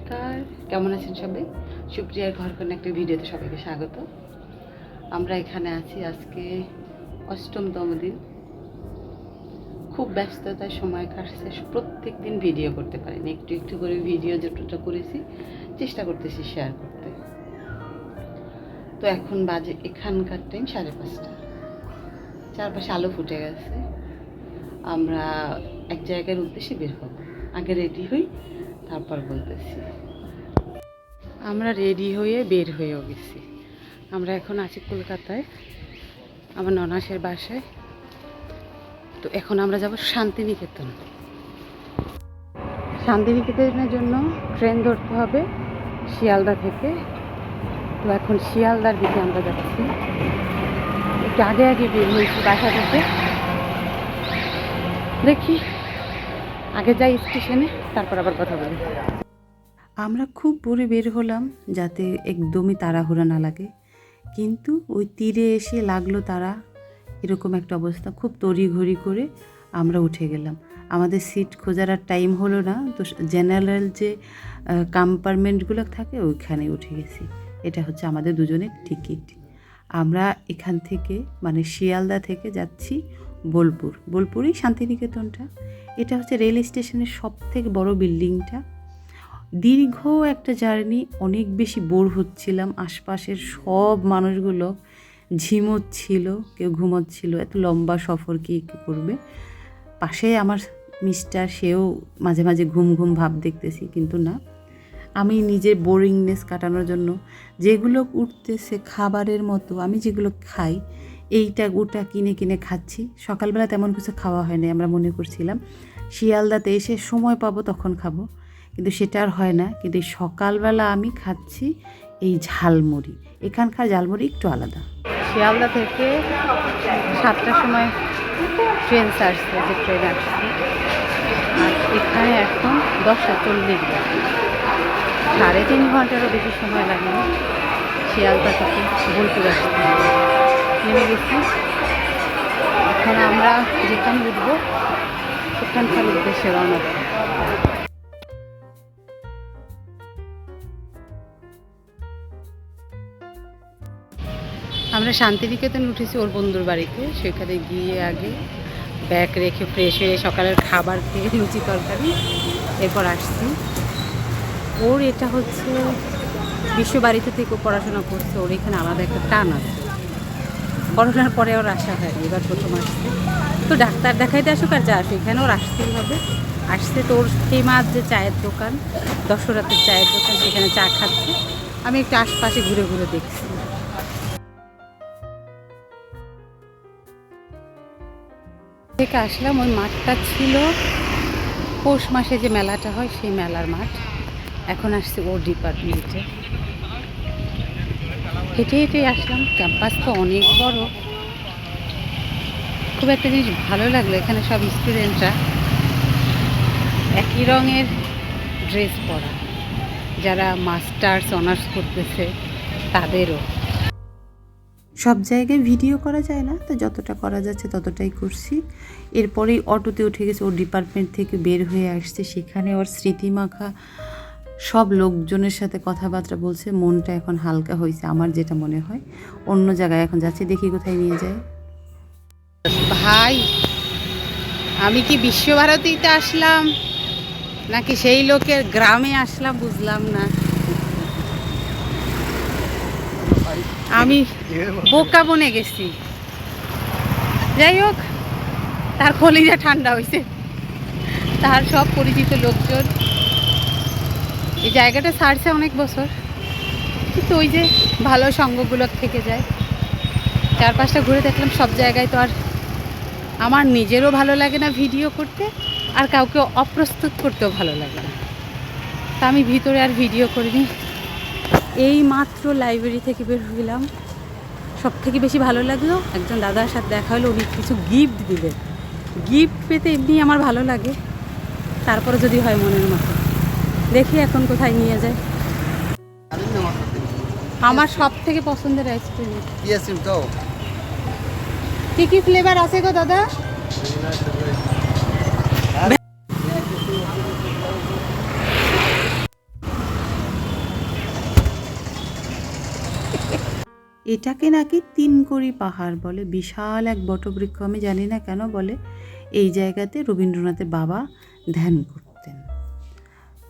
নমস্কার, কেমন আছেন সবাই? সুপ্রিয়ার ঘর কোন একটা ভিডিওতে সবাইকে স্বাগত। আমরা এখানে আছি আজকে ৮ম দিন। খুব ব্যস্ততায় সময় কাটছে, প্রত্যেক দিন ভিডিও করতে পারিনি, একটু একটু করে ভিডিও যতটা করেছি চেষ্টা করতেছি শেয়ার করতে। তো এখন বাজে এখানকার টাইম 5:30। চারপাশে আলো ফুটে গেছে। আমরা এক জায়গার উদ্দেশ্যে বের হব, আগে রেডি হই তারপর বলতেছি। আমরা রেডি হয়ে বের হয়েও গেছি। আমরা এখন আছি কলকাতায়, আমার ননাসের বাসায়। তো এখন আমরা যাব শান্তিনিকেতন। শান্তিনিকেতনের জন্য ট্রেন ধরতে হবে শিয়ালদা থেকে। তো এখন শিয়ালদার দিকে আমরা যাচ্ছি। একটু আগে আগে বের হয়েছি বাসা থেকে। দেখি আগে যাই স্টেশনে, তারপর আবার কথা বলি। আমরা খুব ভোরে বের হলাম যাতে একদমই তাড়াহুড়া না লাগে, কিন্তু ওই তীরে এসে লাগলো তারা। এরকম একটা অবস্থা, খুব তড়িঘড়ি করে আমরা উঠে গেলাম। আমাদের সিট খোঁজার আর টাইম হলো না, তো জেনারেল যে কম্পার্টমেন্টগুলো থাকে ওইখানে উঠে গেছি। এটা হচ্ছে আমাদের দুজনের টিকিট। আমরা এখান থেকে মানে শিয়ালদা থেকে যাচ্ছি বোলপুর। বোলপুরেই শান্তিনিকেতনটা। এটা হচ্ছে রেল স্টেশনের সবথেকে বড় বিল্ডিংটা। দীর্ঘ একটা জার্নি, অনেক বেশি বোর হচ্ছিলাম। আশপাশের সব মানুষগুলো ঝিমোচ্ছিল, কেউ ঘুমোচ্ছিল। এত লম্বা সফর কি করবে? পাশে আমার মিস্টার, সেও মাঝে মাঝে ঘুম ঘুম ভাব দেখতেছি, কিন্তু না, আমি নিজের বোরিংনেস কাটানোর জন্য যেগুলো উঠতেছে খাবারের মতো, আমি যেগুলো খাই এইটা ওটা কিনে কিনে খাচ্ছি। সকালবেলা তেমন কিছু খাওয়া হয়নি, আমরা মনে করছিলাম শিয়ালদাতে এসে সময় পাবো তখন খাবো, কিন্তু সেটা আর হয় না। কিন্তু সকালবেলা আমি খাচ্ছি এই ঝালমুড়ি। এখানকার ঝালমুড়ি একটু আলাদা। শিয়ালদা থেকে 7টার সময় ট্রেন ছাড়ছে, যে ট্রেন আসছে, আর এখানে এখন 10:40 বাজে। 3.5 ঘন্টারও বেশি সময় লাগে শিয়ালদা থেকে বোলপুর আসতে। নেমে গেছি। এখন আমরা যেখানে উঠবো সেখানকার উদ্দেশ্যে রওনা দেব। আমরা শান্তিনিকেতন উঠেছি ওর বন্ধুর বাড়িতে। সেখানে গিয়ে আগে ব্যাগ রেখে ফ্রেশ হয়ে সকালের খাবার খেয়ে লুচি তরকারি এরপর আসছি। ওর এটা হচ্ছে বিশ্ববাড়িতে থেকে পড়াশোনা করছে, ওর এখানে আলাদা একটা টান আছে। করোনার পরে ওর আসা হয়নি, এবার প্রথম আসছে। তো ডাক্তার দেখাইতে আসুক আর যা আসুক, এখানে ওর আসতেই হবে। আসছে তো ওর ফেমাস যে চায়ের দোকান, দশরাতের চায়ের দোকান, সেখানে চা খাচ্ছে। আমি একটু আশপাশে ঘুরে ঘুরে দেখছি। থেকে আসলাম, ওই মাঠটা ছিল পৌষ মাসে যে মেলাটা হয় সেই মেলার মাঠ। এখন আসছে ওর ডিপার্টমেন্টে। হেঁটে হেঁটে আসলাম। ক্যাম্পাস তো অনেক বড়। খুব একটা জিনিস ভালো লাগলো, এখানে সব স্টুডেন্টরা একই রঙের ড্রেস পরা। যারা মাস্টার্স অনার্স করতেছে তাদেরও। সব জায়গায় ভিডিও করা যায় না, তো যতটা করা যাচ্ছে ততটাই করছি। এরপরেই অটোতে উঠে গেছে, ওর ডিপার্টমেন্ট থেকে বের হয়ে আসছে। সেখানে ওর স্মৃতিমাখা সব লোকজনের সাথে কথাবার্তা বলছে। মনটা এখন হালকা হয়েছে, আমার যেটা মনে হয়। অন্য জায়গায় এখন যাচ্ছি, দেখি কোথায় নিয়ে যায়। ভাই, আমি কি বিশ্বভারতীতে আসলাম নাকি সেই লোকের গ্রামে আসলাম বুঝলাম না। আমি বোকা বনে গেছি। যাই হোক, তার কলিজা ঠান্ডা হয়েছে। তার সব পরিচিত লোকজন। এই জায়গাটা ছাড়ছে অনেক বছর, কিন্তু ওই যে ভালো সঙ্গগুলো থেকে যায়। চারপাশটা ঘুরে দেখলাম, সব জায়গায় তো আর আমার নিজেরও ভালো লাগে না ভিডিও করতে, আর কাউকে অপ্রস্তুত করতেও ভালো লাগে না। তা আমি ভিতরে আর ভিডিও করিনি। এই মাত্র লাইব্রেরি থেকে বের হইলাম। সব থেকে বেশি ভালো লাগলো, একজন দাদার সাথে দেখা হলো, উনি কিছু গিফট দিলেন। গিফট পেতে এমনি আমার ভালো লাগে, তারপরে যদি হয় মনের মতো। দেখি এখন কোথায় নিয়ে যায়। আমার সব থেকে পছন্দের আইসক্রিম। কি কি ফ্লেভার আছে গো দাদা? এটাকে নাকি তিনকড়ি পাহাড় বলে, বিশাল এক বটবৃক্ষ। আমি জানি না কেন বলে। এই জায়গাতে রবীন্দ্রনাথের বাবা ধ্যান করতেন।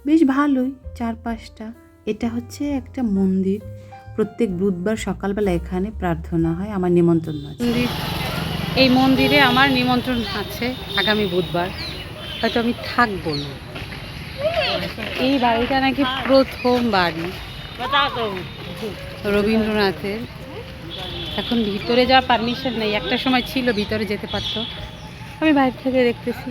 বেশ ভালোই, 4-5টা। এটা হচ্ছে একটা মন্দির। প্রত্যেক বুধবার সকালবেলা এখানে প্রার্থনা হয়। আমার নিমন্ত্রণ আছে। এই মন্দিরে আমার নিমন্ত্রণ আছে আগামী বুধবার, হয়তো আমি থাকবো না। এই বাড়িটা নাকি প্রথম বাড়ি রবীন্দ্রনাথের। এখন ভিতরে যাওয়ার পারমিশন নেই, একটা সময় ছিল ভিতরে যেতে পারতো। আমি বাইরে থেকে দেখতেছি।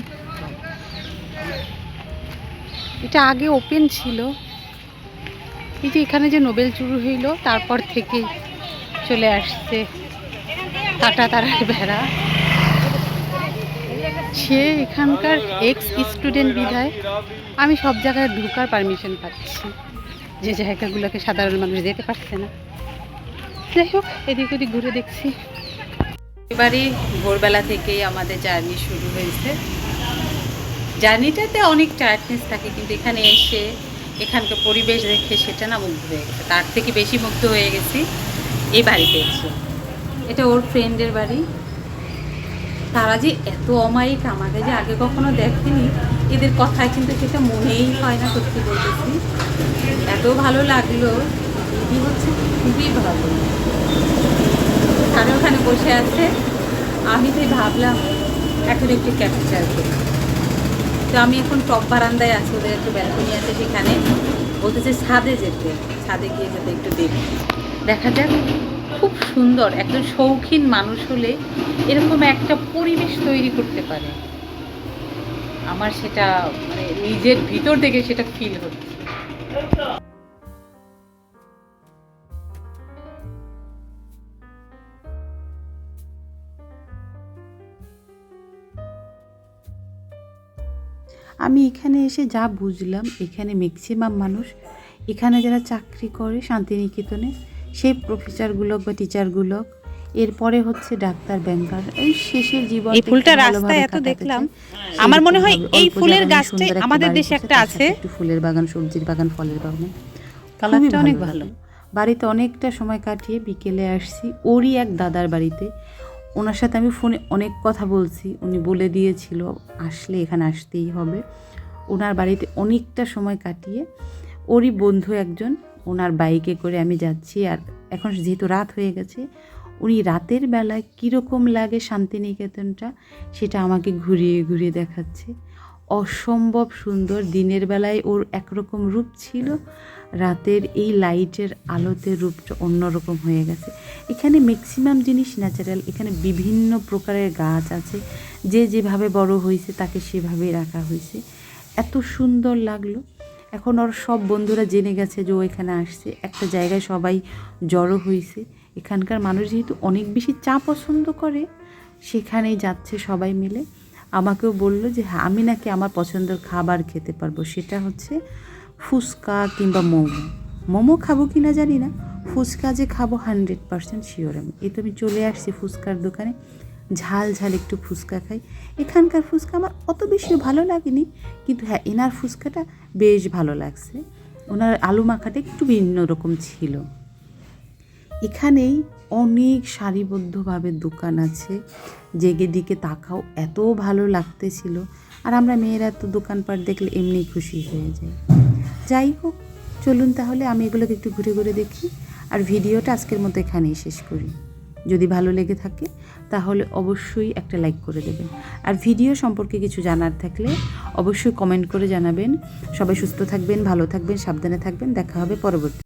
এটা আগে ওপেন ছিল। এই যে এখানে যে নোবেল চুরি হইল তারপর থেকেই চলে আসছে কাটা তারার বেড়া। সে এখানকার এক্স স্টুডেন্ট বিধায় আমি সব জায়গায় ঢোকার পারমিশন পাচ্ছি, যে জায়গাগুলোকে সাধারণ মানুষ যেতে পারছে না। যাই হোক, এদিক ওদিক ঘুরে দেখছি। এবারে ভোরবেলা থেকেই আমাদের জার্নি শুরু হয়েছে। জার্নিটাতে অনেক টায়ার্ডনেস থাকে, কিন্তু এখানে এসে এখানকার পরিবেশ দেখে সেটা না মুগ্ধ হয়ে গেছে। তার থেকে বেশি মুগ্ধ হয়ে গেছি এই বাড়িতে এসে। এটা ওর ফ্রেন্ডের বাড়ি। তারা যে এত অমায়িক, আমাকে যে আগে কখনো দেখেনি, এদের কথায় কিন্তু সেটা মনেই হয় না। সত্যি বলতেছি, এত ভালো লাগলো। দিদি হচ্ছে খুবই ভালো। তারা ওখানে বসে আছে, আমি তাই ভাবলাম এখন একটু ক্যাপচার করি। তো আমি এখন টপ বারান্দায় আছি, ওদের একটু ব্যালকনি আছে সেখানে। বলতেছে ছাদে যেতে, ছাদে গিয়ে যেতে একটু দেখি, দেখা যাক। খুব সুন্দর। একজন শৌখিন মানুষ হলে এরকম একটা পরিবেশ তৈরি করতে পারে। আমার সেটা মানে নিজের ভিতর থেকে সেটা ফিল হচ্ছে। আমি এখানে এসে যা বুঝলাম, এখানে ম্যাক্সিমাম মানুষ, এখানে যারা চাকরি করে শান্তিনিকেতনে, সেই প্রফেসরগুলো বা টিচারগুলো, এরপরে হচ্ছে ডাক্তার, ব্যাংকার, এই শেষের জীবন। এই ফুলটা রাস্তায় এত দেখলাম, আমার মনে হয় এই ফুলের গাছটা আমাদের দেশে একটা আছে। একটু ফুলের বাগান, সবজির বাগান, ফলের বাগান। কালারটা অনেক ভালো। বাড়িতে অনেকটা সময় কাটিয়ে বিকেলে আসছি ওরই এক দাদার বাড়িতে। ওনার সাথে আমি ফোনে অনেক কথা বলছি। উনি বলে দিয়েছিল আসলে এখানে আসতেই হবে। ওনার বাড়িতে অনেকটা সময় কাটিয়ে ওরই বন্ধু একজন, ওনার বাইকে করে আমি যাচ্ছি। আর এখন যেহেতু রাত হয়ে গেছে, উনি রাতের বেলায় কীরকম লাগে শান্তিনিকেতনটা সেটা আমাকে ঘুরিয়ে ঘুরিয়ে দেখাচ্ছে। অসম্ভব সুন্দর। দিনের বেলায় ওর একরকম রূপ ছিল, রাতের এই লাইটের আলোতে রূপটা অন্যরকম হয়ে গেছে। এখানে ম্যাক্সিমাম জিনিস ন্যাচারাল। এখানে বিভিন্ন প্রকারের গাছ আছে, যে যেভাবে বড় হয়েছে তাকে সেভাবেই রাখা হয়েছে। এত সুন্দর লাগলো। এখন ওর সব বন্ধুরা জেনে গেছে যে ও এখানে আসছে। একটা জায়গায় সবাই জড়ো হয়েছে। এখানকার মানুষ যেহেতু অনেক বেশি চা পছন্দ করে, সেখানেই যাচ্ছে সবাই মিলে। আমাকেও বললো যে হ্যাঁ, আমি নাকি আমার পছন্দের খাবার খেতে পারবো, সেটা হচ্ছে ফুচকা কিংবা মোমো। মোমো খাবো কি না জানি না, ফুচকা যে খাবো 100% শিওর আমি। এই তো আমি চলে আসছি ফুচকার দোকানে। ঝাল ঝাল একটু ফুচকা খাই। এখানকার ফুচকা আমার অত বেশি ভালো লাগেনি, কিন্তু হ্যাঁ, এনার ফুচকাটা বেশ ভালো লাগছে। ওনার আলু মাখাটা একটু ভিন্ন রকম ছিল। এখানেই অনেক সারিবদ্ধভাবে দোকান আছে, যেদিকে তাকাও এত ভালো লাগতেছিল। আর আমরা মেয়েরা তো দোকানপাট দেখলে এমনি খুশি হয়ে যাই। যাই হোক, চলুন তাহলে আমি এগুলোকে একটু ঘুরে ঘুরে দেখি। আর ভিডিওটা আজকের মতো এখানেই শেষ করি। যদি ভালো লেগে থাকে তাহলে অবশ্যই একটা লাইক করে দেবেন। আর ভিডিও সম্পর্কে কিছু জানার থাকলে অবশ্যই কমেন্ট করে জানাবেন। সবাই সুস্থ থাকবেন, ভালো থাকবেন, সাবধানে থাকবেন। দেখা হবে পরবর্তী।